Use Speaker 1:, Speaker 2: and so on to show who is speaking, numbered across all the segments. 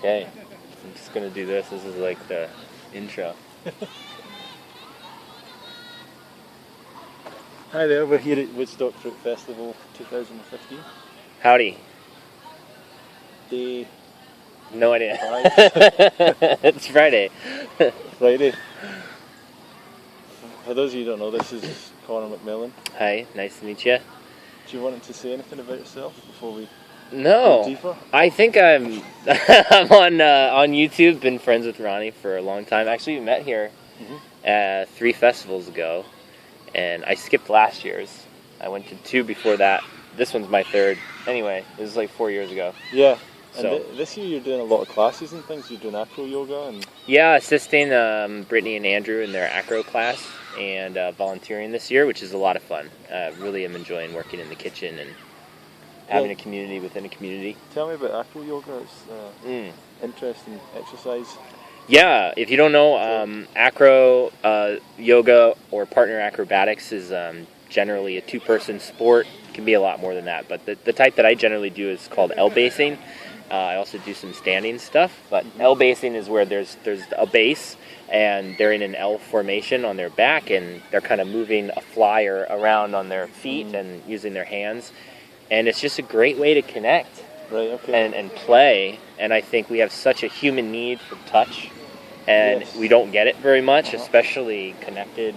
Speaker 1: Okay, I'm just gonna do this. This is like the intro.
Speaker 2: Hi there, we're here at Woodstock Fruit Festival 2015.
Speaker 1: Howdy.
Speaker 2: Day
Speaker 1: No idea.
Speaker 2: 5.
Speaker 1: It's Friday.
Speaker 2: Friday. For those of you who don't know, this is Conor McMillen.
Speaker 1: Hi, nice to meet you.
Speaker 2: Do you want to say anything about yourself before we
Speaker 1: No,
Speaker 2: go deeper?
Speaker 1: I think I'm on YouTube. Been friends with Ronnie for a long time. Actually, we met here 3 festivals ago, and I skipped last year's. I went to 2 before that. This one's my 3rd. Anyway, it was like 4 years ago.
Speaker 2: Yeah.
Speaker 1: So
Speaker 2: And this year you're doing a lot of classes and things. You're doing acro yoga and...
Speaker 1: yeah, assisting Brittany and Andrew in their acro class and volunteering this year, which is a lot of fun. Really am enjoying working in the kitchen and having a community within a community.
Speaker 2: Tell me about acro yoga. It's interesting exercise.
Speaker 1: Yeah, if you don't know, acro yoga or partner acrobatics is generally a 2-person sport. It can be a lot more than that, but the type that I generally do is called L-basing. I also do some standing stuff, but L-basing is where there's a base, and they're in an L formation on their back, and they're kind of moving a flyer around on their feet and using their hands, and it's just a great way to connect and play, and I think we have such a human need for touch, and we don't get it very much, especially connected,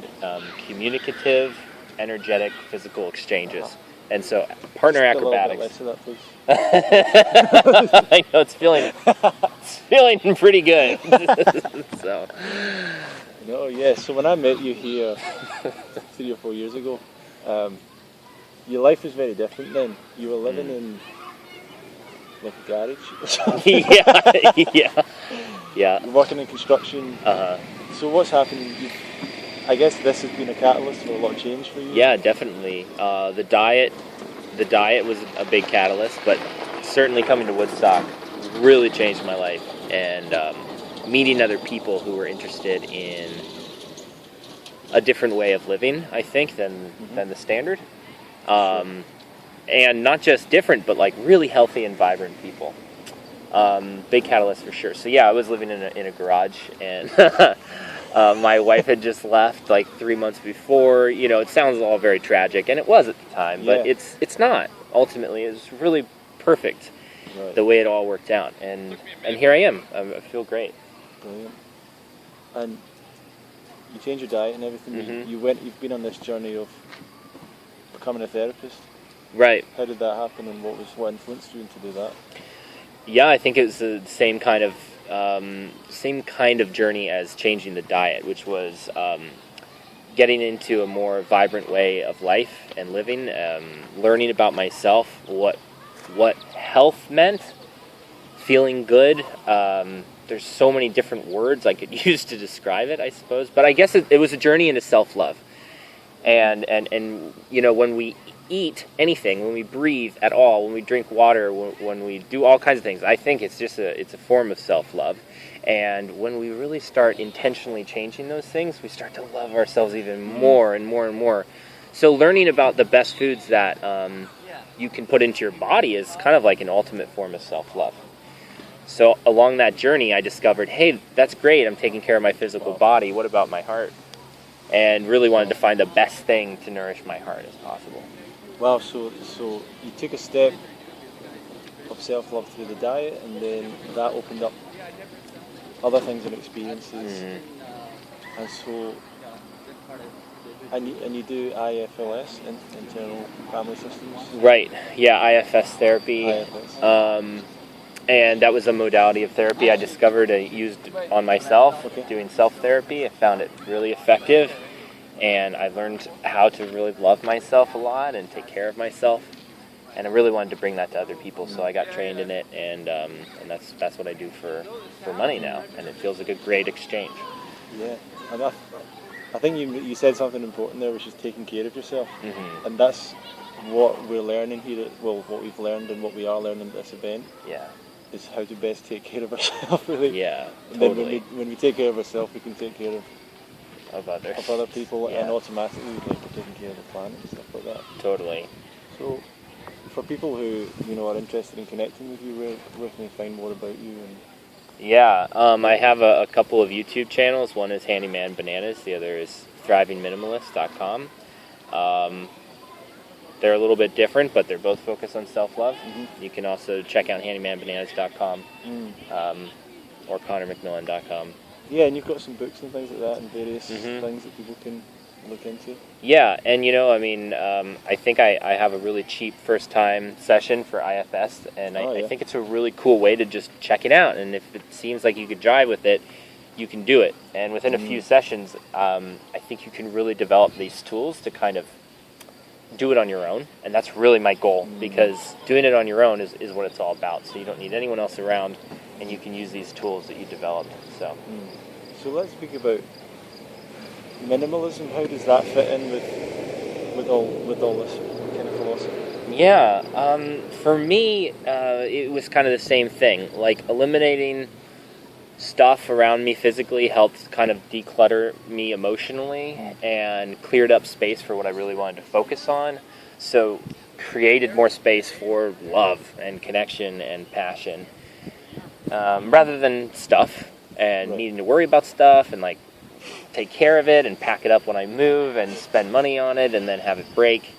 Speaker 1: communicative, energetic, physical exchanges. And so, partner acrobatics.
Speaker 2: A little bit less of that, please.
Speaker 1: I know it's feeling pretty good. So.
Speaker 2: No, yeah. So when I met you here 3 or 4 years ago, your life was very different then. You were living in like a garage.
Speaker 1: yeah.
Speaker 2: You're working in construction. So what's happened? I guess this has been a catalyst for a lot of change for you.
Speaker 1: Yeah, definitely. The diet was a big catalyst, but certainly coming to Woodstock really changed my life, and meeting other people who were interested in a different way of living, I think, than the standard. And not just different, but like really healthy and vibrant people. Big catalyst for sure. So yeah, I was living in a garage, and my wife had just left like 3 months before. You know, it sounds all very tragic, and it was at the time, but it's not. Ultimately, it's really perfect the way it all worked out, and here I am. I feel great.
Speaker 2: Brilliant. And you changed your diet and everything. You've been on this journey of becoming a therapist.
Speaker 1: Right.
Speaker 2: How did that happen, and what influenced you to do that?
Speaker 1: Yeah, I think it was the same kind of journey as changing the diet, which was getting into a more vibrant way of life and living, learning about myself, what health meant, feeling good. There's so many different words I could use to describe it, I suppose, but I guess it was a journey into self-love. And you know, when we eat anything, when we breathe at all, when we drink water, when we do all kinds of things, I think it's a form of self-love. And when we really start intentionally changing those things, we start to love ourselves even more and more and more. So learning about the best foods that you can put into your body is kind of like an ultimate form of self-love. So along that journey, I discovered, hey, that's great, I'm taking care of my physical body, what about my heart? And really wanted to find the best thing to nourish my heart as possible.
Speaker 2: Wow, so you took a step of self-love through the diet, and then that opened up other things and experiences. And so, and you do IFLS, internal family systems?
Speaker 1: Right, yeah, IFS therapy.
Speaker 2: IFS.
Speaker 1: And that was a modality of therapy I discovered and used on myself, doing self-therapy. I found it really effective, and I learned how to really love myself a lot and take care of myself. And I really wanted to bring that to other people, so I got trained in it, and that's what I do for money now, and it feels like a great exchange.
Speaker 2: Yeah, and I think you said something important there, which is taking care of yourself, and that's what we're learning here. What we've learned and what we are learning at this event.
Speaker 1: Yeah.
Speaker 2: Is how to best take care of ourselves, really.
Speaker 1: Yeah,
Speaker 2: and
Speaker 1: totally.
Speaker 2: then when we take care of ourselves, we can take care
Speaker 1: of others.
Speaker 2: Of other people, and automatically we're taking care of the planet and stuff like that.
Speaker 1: Totally.
Speaker 2: So, for people who are interested in connecting with you, where can they find more about you? And
Speaker 1: Yeah, I have a couple of YouTube channels. One is Handyman Bananas. The other is thrivingminimalist.com. They're a little bit different, but they're both focused on self-love.
Speaker 2: Mm-hmm.
Speaker 1: You can also check out handymanbananas.com or ConorMcMillen.com.
Speaker 2: Yeah, and you've got some books and things like that, and various
Speaker 1: Mm-hmm.
Speaker 2: things that people can look into.
Speaker 1: Yeah, and I think I have a really cheap first-time session for IFS, and I think it's a really cool way to just check it out. And if it seems like you could drive with it, you can do it. And within a few sessions, I think you can really develop these tools to kind of do it on your own. And that's really my goal, because doing it on your own is what it's all about. So you don't need anyone else around, and you can use these tools that you developed.
Speaker 2: So let's speak about minimalism. How does that fit in with all this kind of philosophy?
Speaker 1: Yeah, for me, it was kind of the same thing. Like, eliminating stuff around me physically helped kind of declutter me emotionally and cleared up space for what I really wanted to focus on. So created more space for love and connection and passion, rather than stuff and needing to worry about stuff and like take care of it and pack it up when I move and spend money on it and then have it break.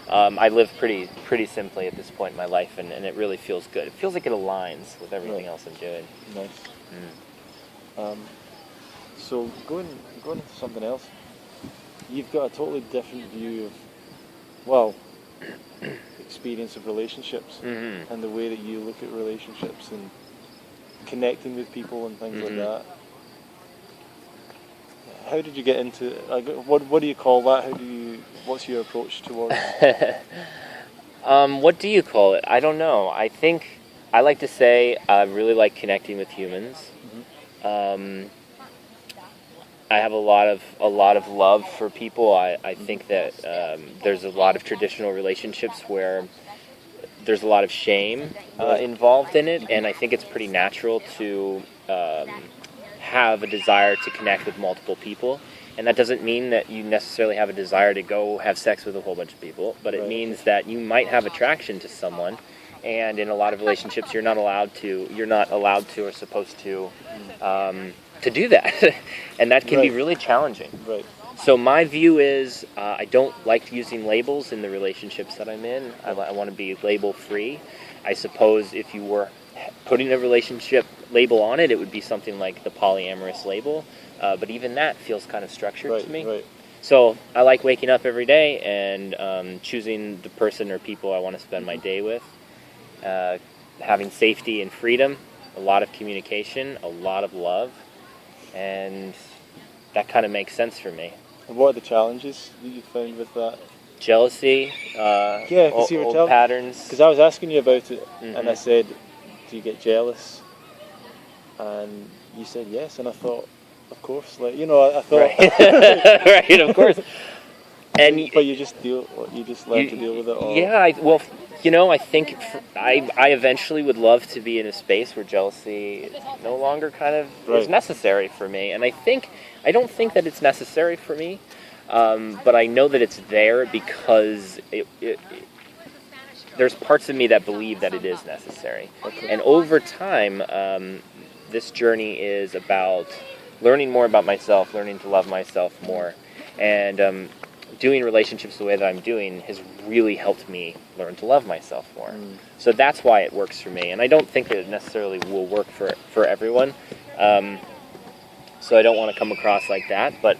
Speaker 1: I live pretty simply at this point in my life, and it really feels good. It feels like it aligns with everything else I'm doing.
Speaker 2: Nice. So going into something else, you've got a totally different view of, experience of relationships and the way that you look at relationships and connecting with people and things like that. How did you get into what do you call that? What's your approach towards
Speaker 1: what do you call it? I don't know. I think I like to say I really like connecting with humans. I have a lot of love for people. I think that there's a lot of traditional relationships where there's a lot of shame involved in it, and I think it's pretty natural to have a desire to connect with multiple people. And that doesn't mean that you necessarily have a desire to go have sex with a whole bunch of people, but it means that you might have attraction to someone. And in a lot of relationships, you're not allowed to or supposed to do that, and that can be really challenging.
Speaker 2: Right.
Speaker 1: So my view is, I don't like using labels in the relationships that I'm in. I want to be label free. I suppose if you were putting a relationship label on it, it would be something like the polyamorous label. But even that feels kind of structured to me.
Speaker 2: Right.
Speaker 1: So I like waking up every day and choosing the person or people I want to spend my day with. Having safety and freedom, a lot of communication, a lot of love, and that kind of makes sense for me.
Speaker 2: And what are the challenges that you found with that?
Speaker 1: Jealousy, old patterns.
Speaker 2: Because I was asking you about it, and I said, do you get jealous? And you said yes, and I thought, of course, I thought...
Speaker 1: Right, right, of course.
Speaker 2: But you just learn to deal with it all.
Speaker 1: Yeah, I think I eventually would love to be in a space where jealousy no longer kind of is necessary for me. And I don't think that it's necessary for me, but I know that it's there because there's parts of me that believe that it is necessary. Okay. And over time, this journey is about learning more about myself, learning to love myself more, and doing relationships the way that I'm doing has really helped me learn to love myself more. So that's why it works for me. And I don't think that it necessarily will work for everyone. So I don't want to come across like that. But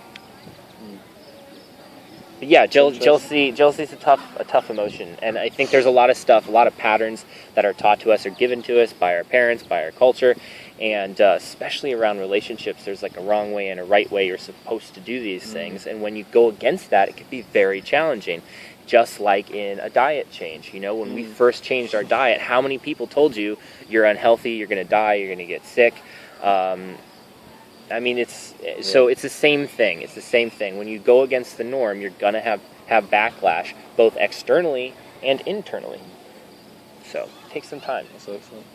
Speaker 1: yeah, jealousy is a tough emotion. And I think there's a lot of stuff, a lot of patterns that are taught to us or given to us by our parents, by our culture. And especially around relationships, there's like a wrong way and a right way you're supposed to do these things. And when you go against that, it can be very challenging. Just like in a diet change. When we first changed our diet, how many people told you you're unhealthy, you're going to die, you're going to get sick? So it's the same thing. It's the same thing. When you go against the norm, you're going to have backlash, both externally and internally. So it takes some time.
Speaker 2: That's excellent.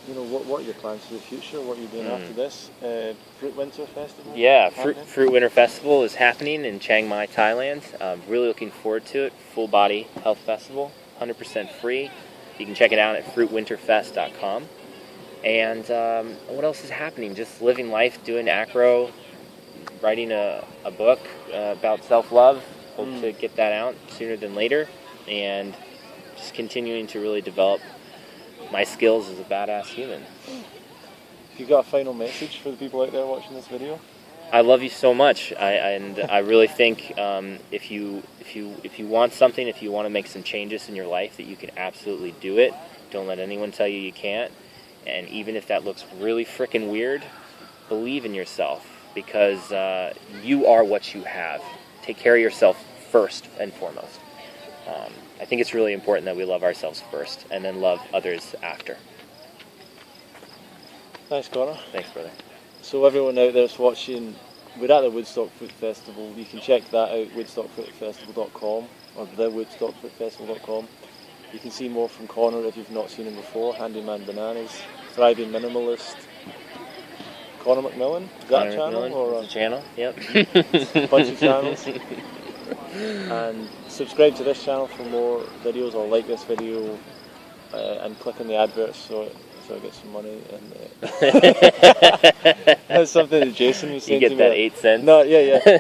Speaker 2: What are your plans for the future? What are you doing after this? Fruit Winter Festival?
Speaker 1: Yeah, Fruit Winter Festival is happening in Chiang Mai, Thailand. Really looking forward to it. Full body health festival, 100% free. You can check it out at fruitwinterfest.com. And what else is happening? Just living life, doing acro, writing a book about self-love. Hope to get that out sooner than later. And just continuing to really develop my skills as a badass human.
Speaker 2: If you got a final message for the people out there watching this video?
Speaker 1: I love you so much, and I really think if you want something, if you want to make some changes in your life, that you can absolutely do it. Don't let anyone tell you you can't. And even if that looks really freaking weird, believe in yourself, because you are what you have. Take care of yourself first and foremost. I think it's really important that we love ourselves first and then love others after.
Speaker 2: Thanks, Conor.
Speaker 1: Thanks, brother.
Speaker 2: So everyone out there that's watching, we're at the Woodstock Foot Festival. You can check that out, woodstockfootfestival.com or thewoodstockfootfestival.com. You can see more from Conor if you've not seen him before. Handyman Bananas, Thriving Minimalist, Conor McMillen. Is that a channel?
Speaker 1: McMillen,
Speaker 2: or
Speaker 1: a channel? Yep.
Speaker 2: a bunch of channels. And subscribe to this channel for more videos, or like this video and click on the adverts so I get some money. And that's something that Jason was saying.
Speaker 1: You
Speaker 2: to
Speaker 1: get
Speaker 2: me.
Speaker 1: that 8 cents?
Speaker 2: No, yeah.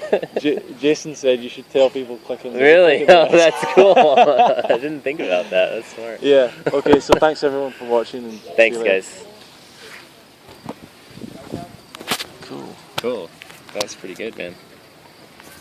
Speaker 2: Jason said you should tell people clicking.
Speaker 1: Really? Oh, that's cool. I didn't think about that. That's smart.
Speaker 2: Yeah. Okay. So thanks everyone for watching. And
Speaker 1: thanks, guys.
Speaker 2: Cool.
Speaker 1: Cool. That was pretty good, man.